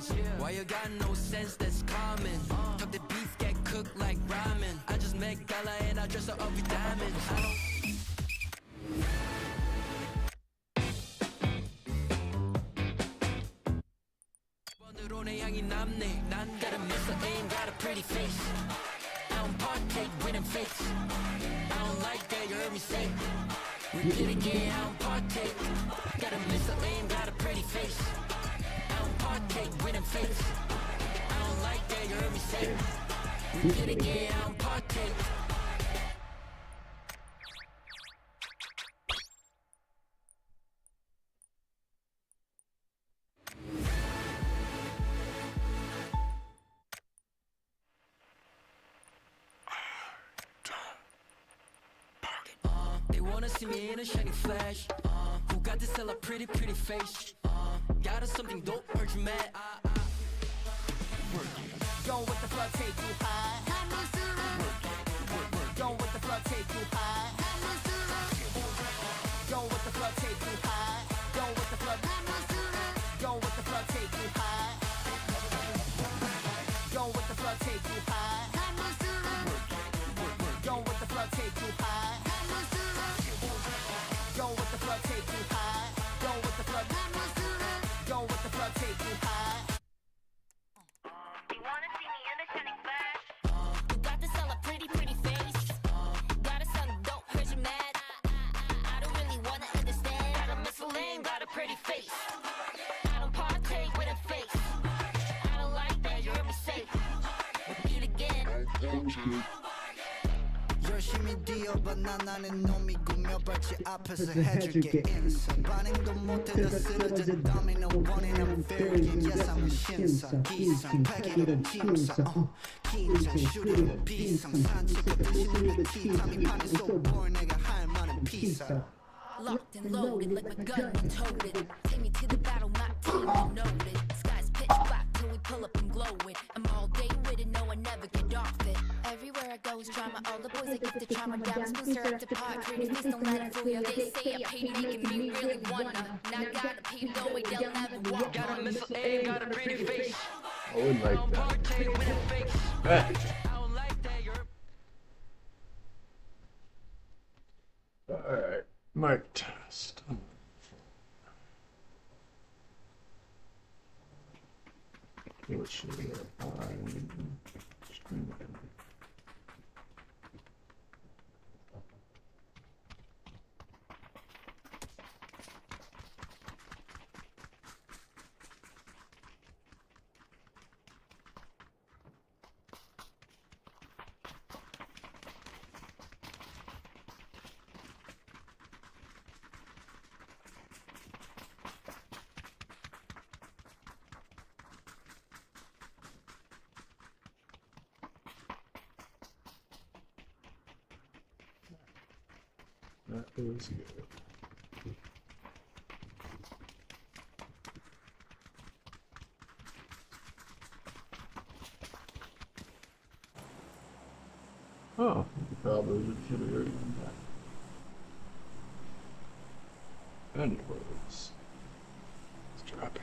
challenge. Why you got no sense, that's common. Talk the beef, get cooked like ramen. I just make gala and I dress her up with diamonds. I don't 난 got a missile aim, got a pretty face. I don't partake with them fakes. I don't like that, you heard me say. Repeat again, I don't partake. Got a missile aim, got a pretty face. I don't partake with them fakes. I don't like that, you heard me say. Repeat again, I don't partake. They wanna see me in a shiny flash. Who got to sell a pretty face? Got us something dope, heard you mad. Don't let the flow take you high. Don't let the flow take you high. Don't let the flow take you high. Don't let the flow. Don't let the flow take you high. Don't let the flow take you high. Don't let the flow take you high. Don't let the flow take you high. Don't let the flow. Don't let the flow take you high. You wanna see me in a shining flash? You got to sell a pretty face. Got a son, don't hurt you mad. I don't really wanna understand. Got a missile aim, got a pretty face. I don't partake with a face. I don't like that, you heard me say. Repeat again. 열심히 뛰어봐 나는 놈이 구며발치 앞에서 해줄게 인사 반응도 못해도 쓰러진 더미는 원인 I'm fair yes I'm a 신사 기상 패기로 침사 긴장 슈리로 비상 산책과 드시는 키탐이 판에 쏘볼 내가 할 만한 피사 Locked and loaded like my gun toted. Take me to the battle, my team you know it. Sky's pitch black till we pull up and glow it. I'm all day with it, no I never get off it. Everywhere I go is drama, all the boys I get the trauma. Diamonds booster up to part, critics please don't let it fool ya. They say I pay to make me really wanna. Now I gotta pay to go away, they'll never walk. Got a missile aim, got a pretty face. I would like I don't that. partake with them fakes. I don't like that, you're Alright, mic test. What should we find? That was good. Oh, probably should have heard that. Anyways, it's dropping.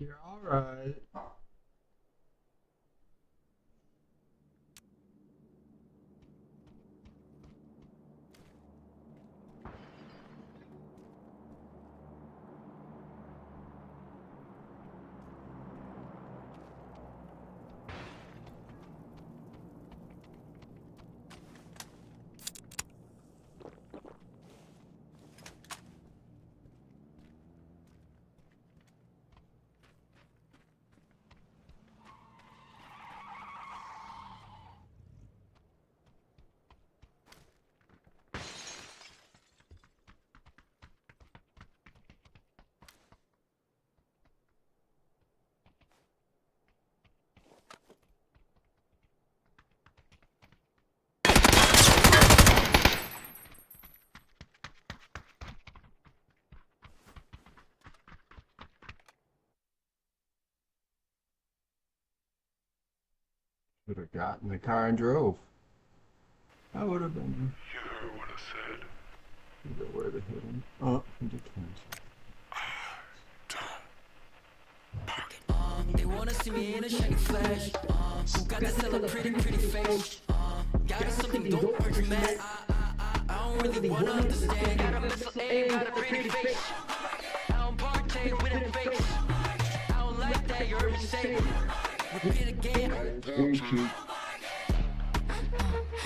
You're alright. Should have gotten in the car and drove. That would have been. You heard what I said. Either way to hit him. Oh, he did cancel. They wanna see me in a shiny flash. Who got to sell a pretty face? Got something dope, aren't you mad? I don't really wanna understand. Got a missile aim, got a pretty face. I don't partake with a face. I don't like that, you heard me say. Repeat again. I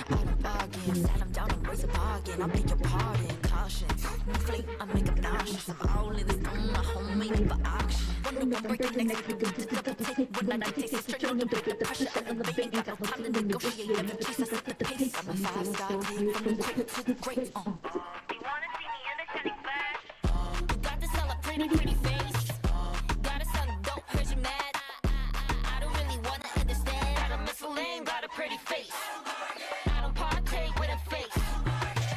don't bargain, sat him down and raise a bargain. I beg your pardon, caution. New fleet, I make up nauseous. All in this room, my homemade for auction. Wonder what breaking next week. Just double take when I taste it. Straight on the bit, the pressure elevating. Got no time to negotiate. Let me chase, I set the pace. I'm a five-star kid from the cradle to the grave. You wanna see me in a shiny flash? You got to sell a pretty face. Gotta sell dope, heard you mad. I don't really wanna understand. Got a missile aim, got a pretty face. I don't partake with a face.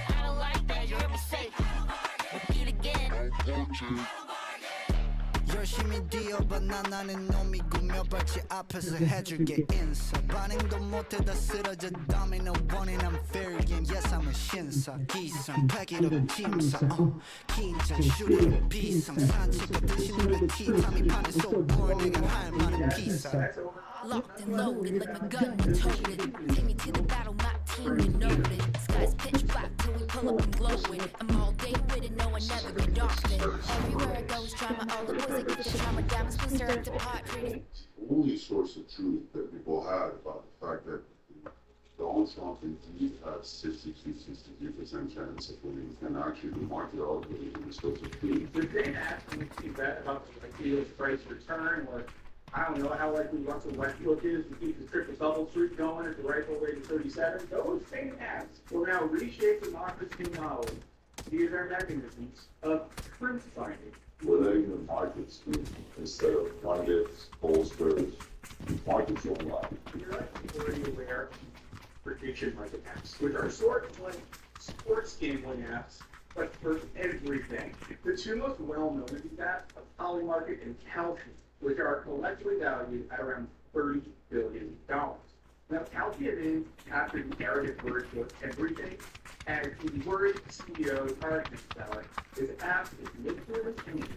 I don't like that, you heard me say. Repeat again. 열심히 뛰어봐 나는 놈이 구며발치 앞에서 해줄게 인사 반응도 못해다 쓰러져 도미노 원인 I'm fair game yes I'm a 신사 기상 패기로 팀사 긴장 슈리로 비상 산책하듯이 눈에 티탐이 판에 쏘고 내가 할 말은 기사 Locked and loaded like my gun toted. Take me to the battle, my team, you know it. Skies pitch black till we pull up and glow it. I'm all day with it, no I never get off it. Everywhere I go is drama, all the boys I get the drama. Diamonds preserved apart, pretty. The only source of truth that people had about the fact that Donald Trump indeed has 63% chance of winning, and actually the market all believe in the source of truth. Did they actually see that about the ideal price return, or I don't know how likely Russell Westbrook is to keep the triple double streak going at the rifle rate of 37? Those same acts will now reshape democracy knowledge via their mechanisms of truth finding. Letting the markets speak instead of pundits, pollsters, markets don't lie. You're actually already aware of prediction market apps, which are sort of like sports gambling apps, but for everything. The two most well-known of these apps are Polymarket and Calci, which are collectively valued at around $30 billion. Now, Calci has captured the arrogant word for everything, and the word CEO target seller is apt is literally aiming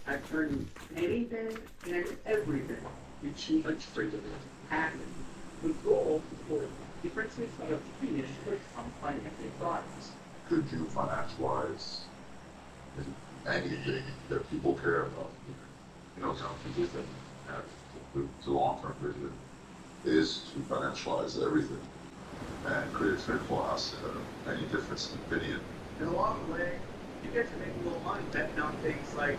at turning anything and everything into a tradable asset. The goal is for differences of finished goods on financial products. Could you financialize anything that people care about? You know, companies that have the long-term vision is to financialize everything and create a critical asset of any difference in opinion. And along the way, you get to make a little money betting on things like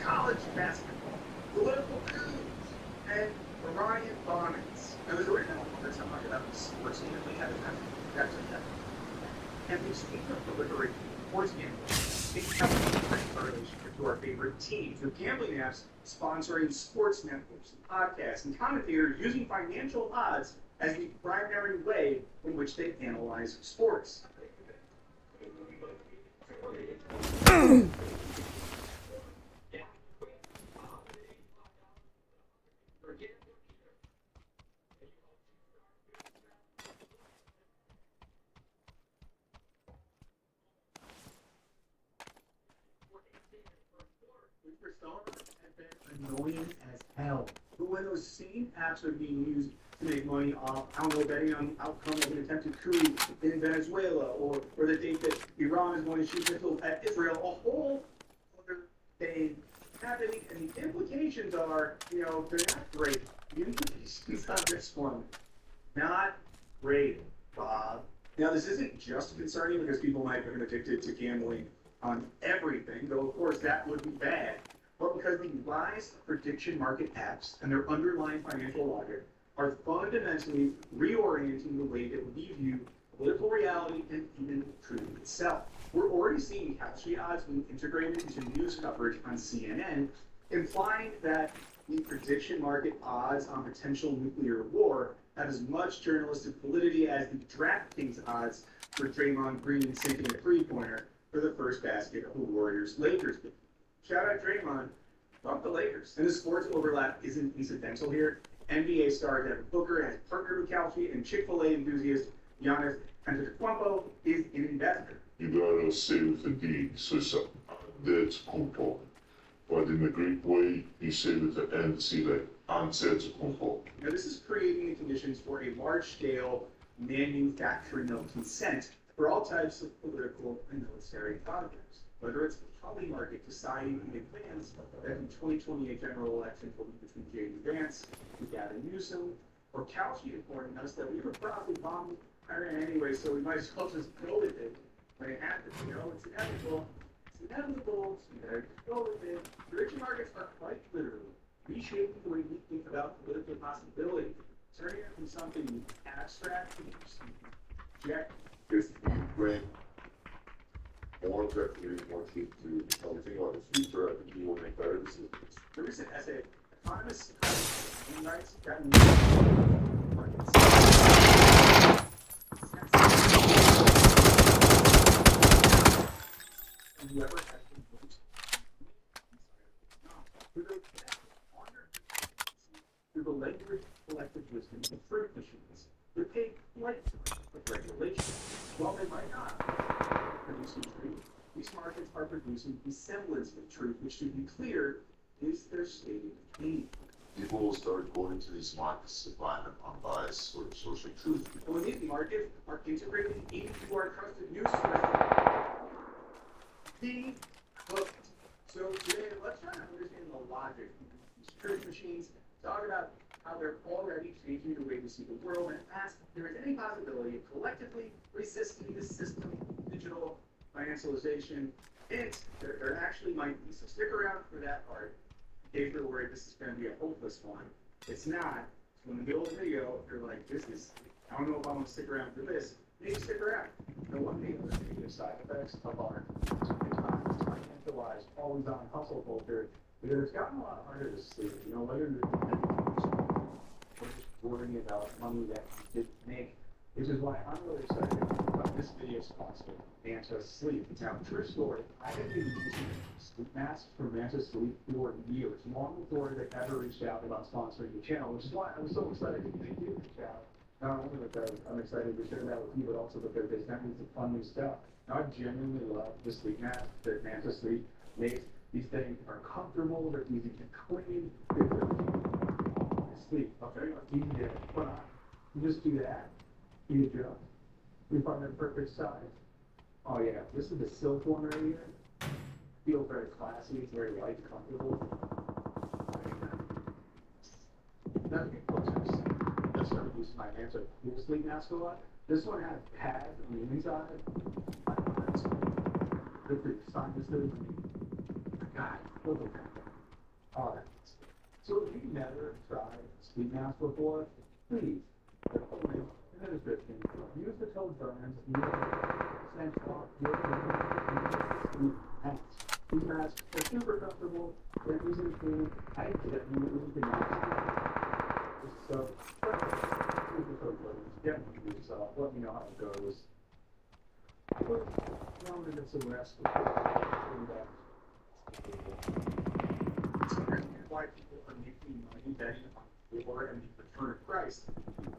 college basketball, political coups, and Orion bonnets. And there's a reason we're talking about the sports gambling habit. That's okay. And we speak of delivering sports gambling. It's having a great correlation to our favorite teams, with gambling apps sponsoring sports networks, podcasts, and commentators using financial odds as the primary way in which they analyze sports. annoying as hell. But when those same apps are being used to make money off, I don't know, betting on the outcome of an attempted coup in Venezuela, or the date that Iran is going to shoot missiles at Israel, a whole other thing happening, and the implications are, they're not great. The implications on this one, not great, Bob. Now, this isn't just concerning because people might become addicted to gambling on everything, though of course that would be bad, but because the rise of prediction market apps and their underlying financial logic are fundamentally reorienting the way that we view political reality and even truth itself. We're already seeing catchy odds being integrated into news coverage on CNN, implying that the prediction market odds on potential nuclear war have as much journalistic validity as the DraftKings odds for Draymond Green sinking a three-pointer for the first basket of the Warriors-Lakers game. Shout out Draymond, fuck the Lakers. And the sports overlap isn't incidental here. NBA star Devin Booker has partnered with Kalshi, and Chick-fil-A enthusiast Giannis Antetokounmpo is an investor. You gotta say with the D, so it's that's component. But in a Greek way, you say with the N, see like Antetokounmpo. Now, this is creating the conditions for a large-scale manufacturing of consent for all types of political and military conflicts. Whether it's the Pubg market deciding in advance that the 2028 general election will be between J.D. Vance and Gavin Newsom, or Kalshi informing us that we were probably bombing Iran anyway, so we might as well just go with it when it happens. It's inevitable. It's inevitable. So you gotta go with it. Prediction markets are quite literally reshaping the way we think about political possibility, turning it from something abstract to something objective. If you bring more objectivity, more truth to everything about the future, I think you will make better decisions. The recent essay, economists and rights got markets. And whoever has the most through the language collective wisdom of fruit machines, they pay light with regulation. While they might not produce truth, these markets are producing the semblance of truth, which, to be clear, is their stated aim. People will start going to these markets to find an unbiased sort of social truth. And when these markets are integrated into our trusted news sources, the book. So today, let's try to understand the logic of these truth machines, talk about how they're already changing the way we see the world, and ask if there is any possibility of collectively resisting this system, digital financialization, and there actually might be. So stick around for that part. If you're worried this is going to be a hopeless one, it's not. So in the middle of the video, if you're like, I don't know if I want to stick around for this, maybe stick around. One of the other negative side effects of our financialized, always on hustle culture, because it's gotten a lot harder to sleep. Whether you're worrying about money that you didn't make, which is why I'm really excited about this video sponsor, Manta Sleep. Now, true story, I have been using sleep masks for Manta Sleep for years, long before they ever reached out about sponsoring the channel, which is why I was so excited that they did reach out. Not only because I'm excited to share that with you, but also because they sent me some fun new stuff. Now, I genuinely love the sleep mask that Manta Sleep makes. These things are comfortable, they're easy to clean, they're sleep. Okay, easy to put on. You just do that. You adjust. You find the perfect size. Oh yeah, this is the silk one right here. Feels very classy. It's very light, comfortable. That's get closer. I started using my Manta Cool Sleep mask a lot. This one has pads on the inside. I don't know, that's good for your sinuses. God, look at that. Oh, that's so if you've never tried a sleep mask before, please, click the link in the description. Use the code BURNS. Sleep masks. These masks are super comfortable. They're easy to clean. I genuinely can so, use the code BURNS. Definitely use let me know how it goes. I wanted to get some rest before why people are making money betting on the war and the return of Christ.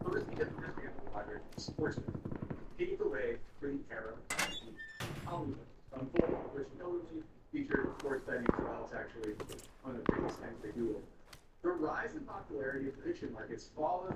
First, we have to understand the library of sportsmen paved the way for the era of Hollywood unfold, which notably featured sports betting as well. It's actually one of the biggest things they do rise in popularity of prediction markets followed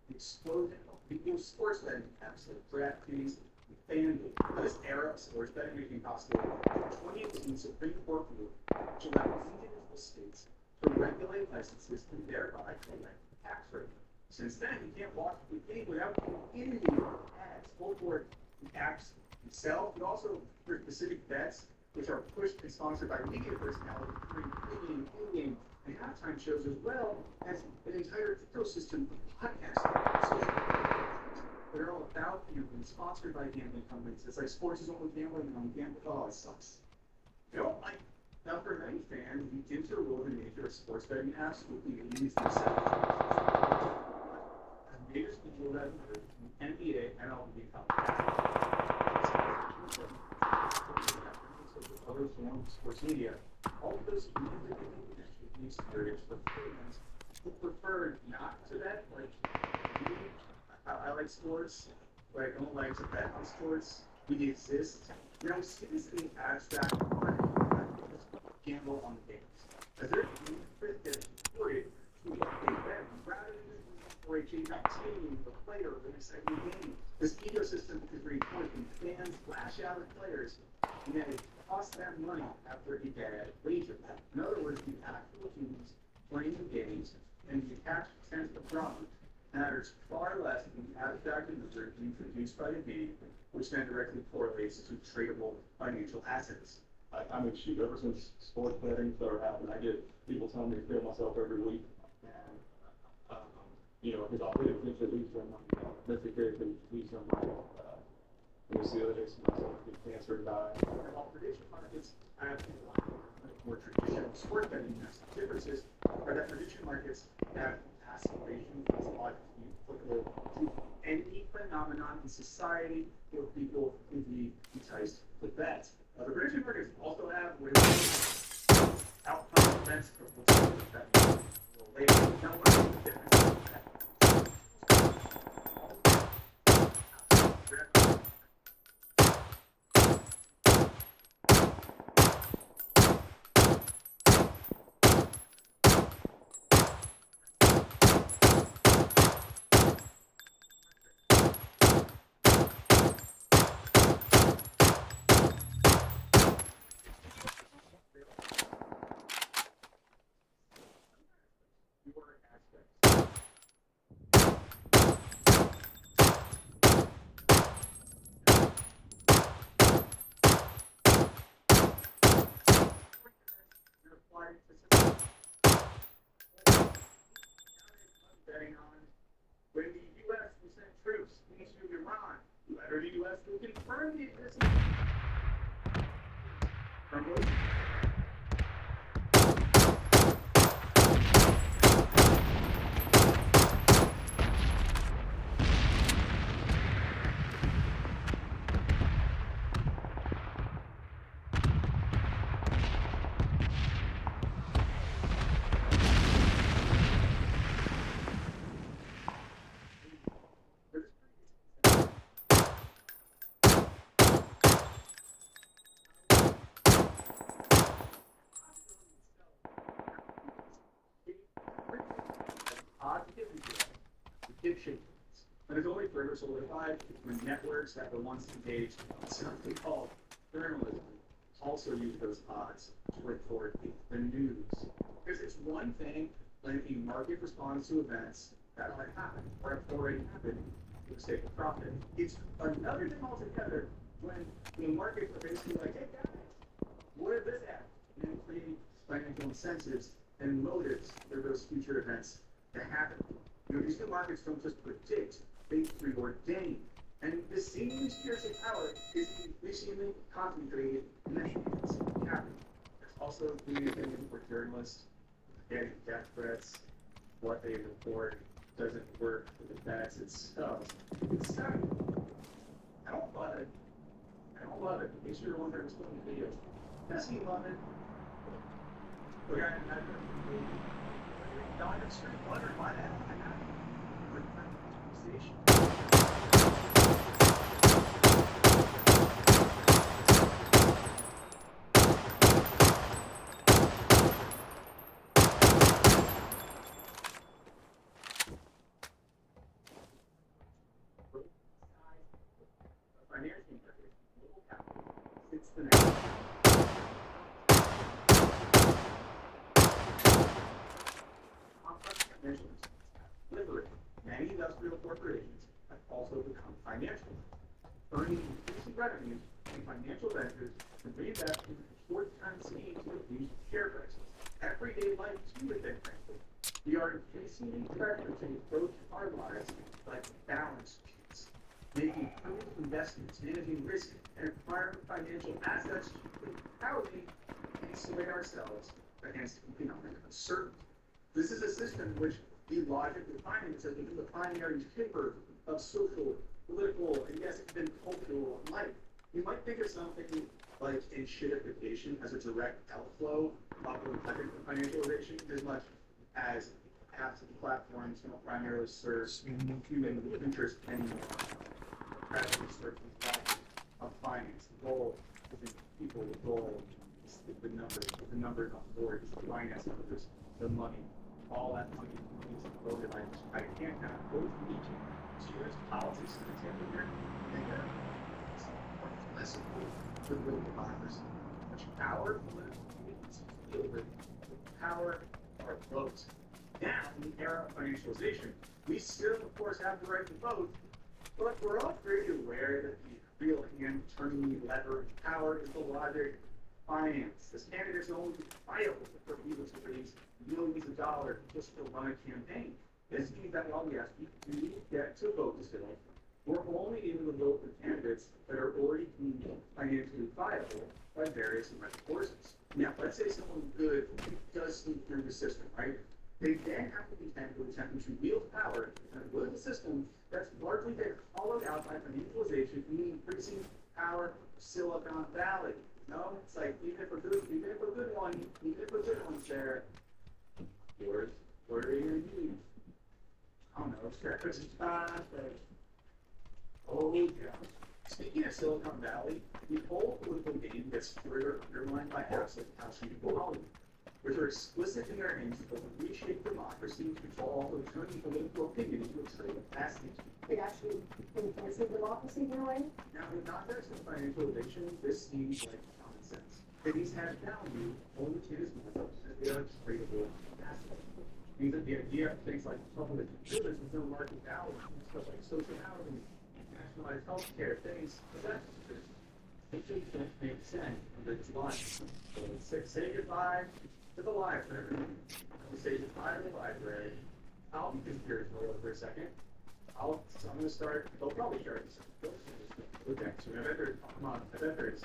the explosion of legal sports betting apps like DraftKings and FanDuel. This era of sports betting became possible in the 2018 Supreme Court rule, which allowed individual states to regulate licenses and thereby collect the tax rate. Since then, you can't watch the game without getting ads, both for the apps themselves, but also for specific bets, which are pushed and sponsored by media personalities during pregame, in-game, and halftime shows, as well as an entire ecosystem of podcasts, social media, that are all about gambling, sponsored by gambling companies. It's like sports is only gambling, and I'm gambling. Oh, it sucks. You know, like, now for many fans, the interwoven nature of sports betting absolutely leads themselves. Major people that NBA, MLB, other forms of sports media, all of those the experience for fans who prefer not to bet. Like, I like sports, but I don't like to bet on sports. We exist. You know, see this in the abstract, gamble on the games. As they're period to a bet rather than for a team, the player of an exciting game. This ecosystem is reinforced when fans lash out at players and then it costs them money after a bad wager. In other words, the actual teams playing the games and the cash tends to profit matters far less than the abstract imagery being produced by the game, which then directly correlates to tradable financial assets. I mean, shoot, ever since sports betting started happening, I get people telling me to kill myself every week. And, you know, because I'll pay attention to lose some money. That's the character to lose some money. And we see the other day, myself get cancer, die. While prediction markets have more traditional sports betting differences are that prediction markets have aspirations as applicable to any phenomenon in society where people can be enticed to bet. The prediction markets also have outcome events of what's that related. Now, what is the difference? Betting on when the U.S. will send troops into Iran, whether the U.S. will confirm the existence from those. Prediction. And it's only further solidified when networks that were once engaged in something called journalism also use those odds to report the news. Because it's one thing when a market responds to events that might happen or have already happened for the sake of profit. It's another thing altogether when the markets are basically like, hey guys, what is this at? And then creating financial incentives and motives for those future events to happen. You know, these new markets don't just predict, they preordain. And the same conspiracy power is increasingly concentrated in the hands of capital. There's also the opinion for journalists getting death threats, what they report doesn't work for the facts itself. It's sad. I don't love it. I don't love it. In case you're wondering what's going the video. Does he love it? The guy in that Diamond Street wondering why that happened. industrial corporations have also become financial, earning increasing revenues and financial ventures to reinvest in short-term gains to reduce share prices. Everyday life too is then frankly. We are increasingly pressured to approach our lives like balance sheets, making prudent investments, managing risk, and acquiring financial assets to proudly insulate ourselves against economic uncertainty. This is a system in which the logic of finance has become the primary timber of social, political, and yes, even cultural life. You might think of something like enshittification as a direct outflow of the financialization as much as apps and platforms don't primarily serve human interest anymore. Rather than serve the logic of finance. The goal isn't people, the goal is the numbers on board, is the finance numbers, the money. All that money is voted. I can't kind of vote for each. So there's politics in the table here. It's less important for the real democracy. Much power, political with power, or vote. Now, in the era of financialization, we still, of course, have the right to vote, but we're all pretty aware that the real hand-turning lever of power is the logic of finance. As candidates only viable for people to raise millions of dollars just to run a campaign. This means that while yes, we do get to vote still, we're only able to vote for candidates that are already deemed financially viable by various elected forces. Now, let's say someone good does sneak through the system, right? They then have to contend with attempting to wield power with a system that's largely been hollowed out by financialization, meaning increasing power of Silicon Valley. No, it's like even if a good one's there, what are you gonna use? I don't know, scrappers and time, oh yeah. Speaking of Silicon Valley, the whole political game gets further undermined by apps like House Hollywood, which are explicit in their aims to both reshape democracy while also turning political opinion into a trade of passage. It actually enhances democracy in a way. Now, in context of financialization, this seems like common sense. Things have value only to as much as they are tradable assets. Means that the idea of things like public goods with no market value, stuff like social housing, nationalized health care, things of that nature, it just don't make sense under this line. So say goodbye to the library. Say goodbye to the library. I'll be conspiratorial for a second. I'm going to start, they'll probably start this. Okay, so I bet there's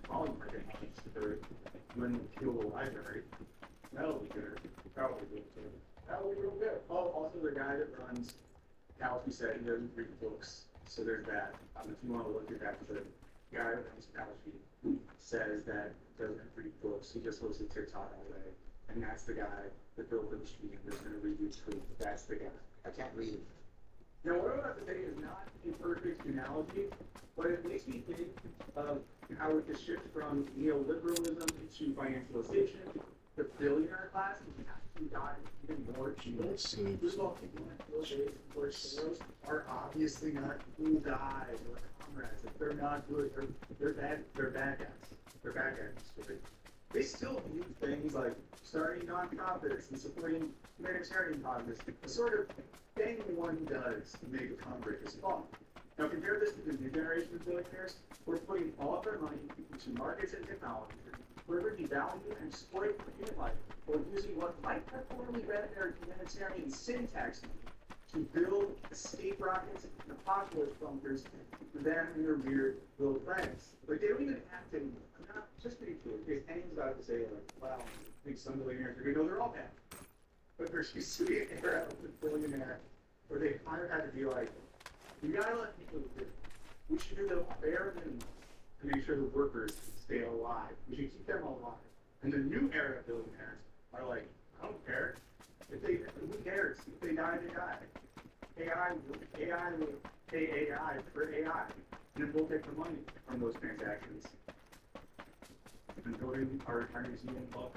polymer when you kill the library. That'll be good. Probably good too. That'll be real good. Oh, also the guy that runs Galaxy said he doesn't read books. So there's that. If you want to look at that, the guy that runs Galaxy says that he doesn't read books. He just looks at TikTok all day. And that's the guy that built the machine that's going to read your tweet. That's the guy. I can't read. Now, what I'm about to say is not a perfect analogy, but it makes me think of how we could shift from neoliberalism into financialization. The billionaire class has actually gotten even more cheap. First of all, people like Soros are obviously not cool guys or comrades. If they're not good, they're bad guys. They're bad guys. They still do things like starting nonprofits and supporting humanitarian causes, the sort of thing one does to make Congress is fun. Now compare this to the new generation of billionaires who are putting all of their money into markets and technology, further devalue and exploit human life, or using what might have poorly read their humanitarian syntax to build escape rockets and apocalypse bunkers for them and their weird little friends. Like, they don't even have to, I'm not just pretty cool, because Hanks about to say, like, wow, I think some billionaires are good. No, they're all bad. But there's used to be an era of the billionaire where they kind of had to be like, we gotta let people live. We should do the bare minimum to make sure the workers stay alive. We should keep them alive. And the new era of billionaires are like, I don't care. Who cares? If they die, they die. AI will pay AI for AI. And then we'll take the money from those transactions. And building our museum of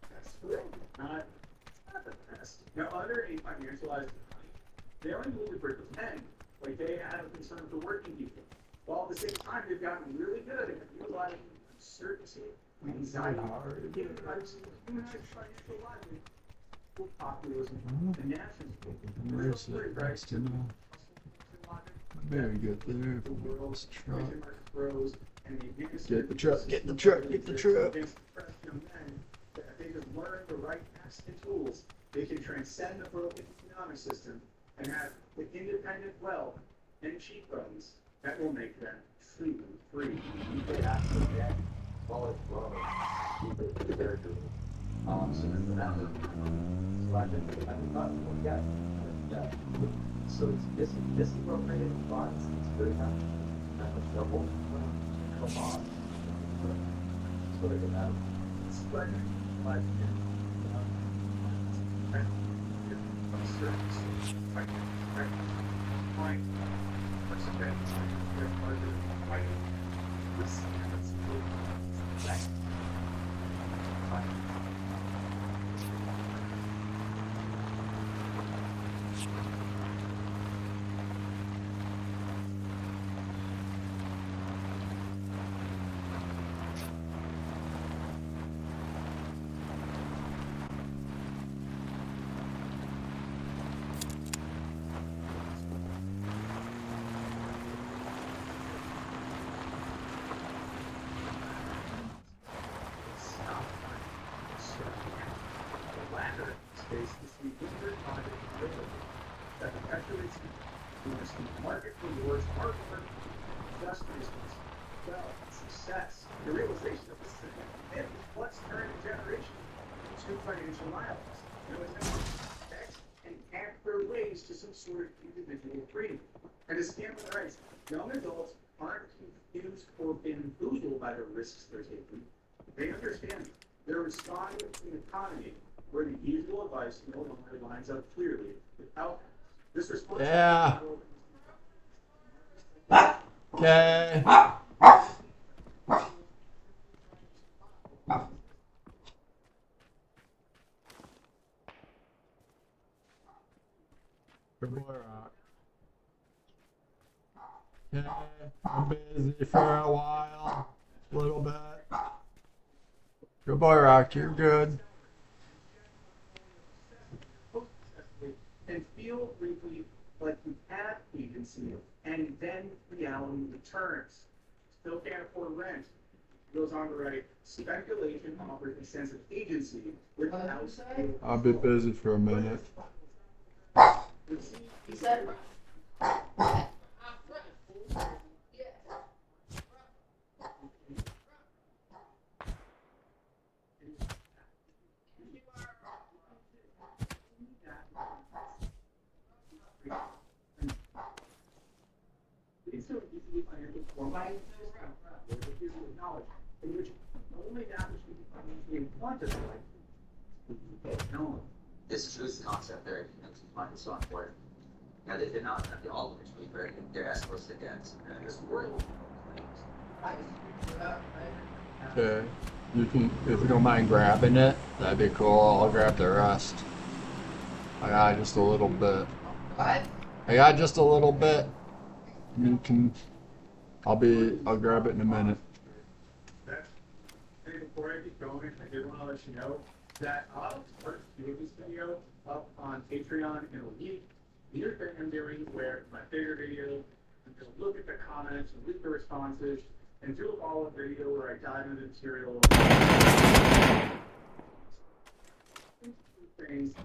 that's not the best. Now, under a financialized economy, they only need to pretend like they have a concern for working people. While at the same time, they've gotten really good at utilizing uncertainty, anxiety, to give advice to human financial lives. populism, and nationalism. Where's that nice to know? Very good there. The world, This truck. grows, and the Get the truck, get the truck, get the truck. Against depressed young men, that if they just learn the right hacks and tools, they can transcend the broken economic system and have the independent wealth and cheekbones that will make them truly free. They ask for that, well, it's wrong. Keep it very good. So that was, so I thought, well, yeah. So it's disappropriated funds, it's very much, that was double, come on. So they get out. It's like, that perpetuates the market rewards hard work, industriousness, wealth, success, the realization of this thing. And what's turning a generation into financial nihilists? You know, it's next and hack their ways to some sort of individual freedom. And to scam with the rights, young adults aren't confused or bamboozled by the risks they're taking. They understand they're responding to an economy where the usual advice no longer lines up clearly with outcomes. This response. Yeah. Okay. Good boy, Rock. Okay, I'm busy for a while. A little bit. Good boy, Rock. You're good. And feel briefly like you have agency, and then reality returns. Still can't afford rent. Goes on to write, speculation offers a sense of agency without. I'll be busy for a minute. He said. It's so easily financial form by knowledge, in which only that which can be financially quantified. No. This is whose concept there, to find the software. Now, they did not have the all which we very their escorts against this world. Okay. You can, if you don't mind grabbing it, that'd be cool. I'll grab the rest. I got just a little bit. I got just a little bit. You can. I'll grab it in a minute. Hey, before I get going, I did want to let you know that I'll start doing this video up on Patreon in a week. Here's what I'm doing where my favorite video, I'm going to look at the comments and read the responses and do a follow-up video where I dive into the material. Things.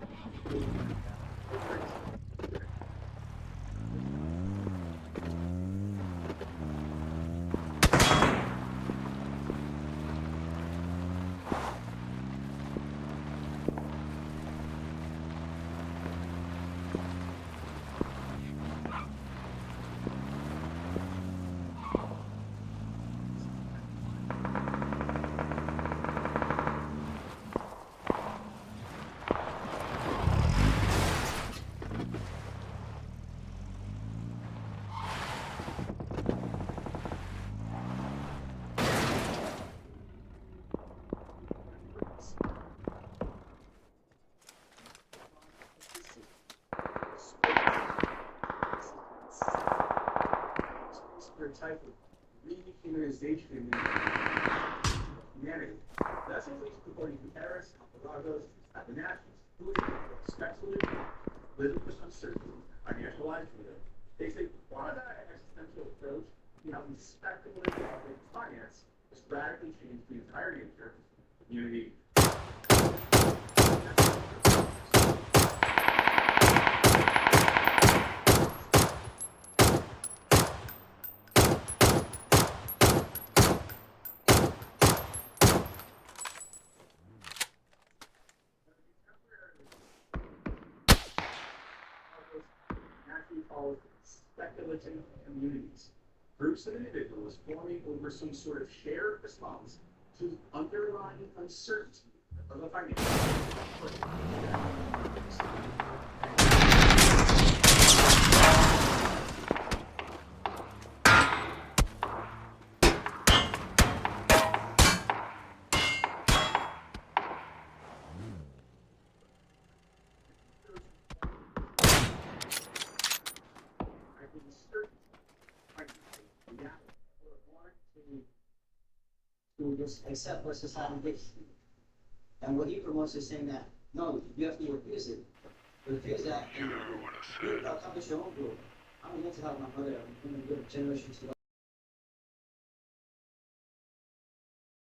Type of rehumanization in humanity. That's at least according to Paris, Galapagos, and the Nationals. who especially living with uncertainty, financial livelihood, they say part of that existential approach, you know, speculative finance has radically changed the entirety of your community. Naturally called speculative communities. Groups of individuals forming over some sort of shared response to underlying uncertainty of the financial to just accept what society gives. And what he promotes is saying that, no, you have to refuse it. Refuse that and you accomplish your own goal. I'm going to help my brother. I'm going to give generations to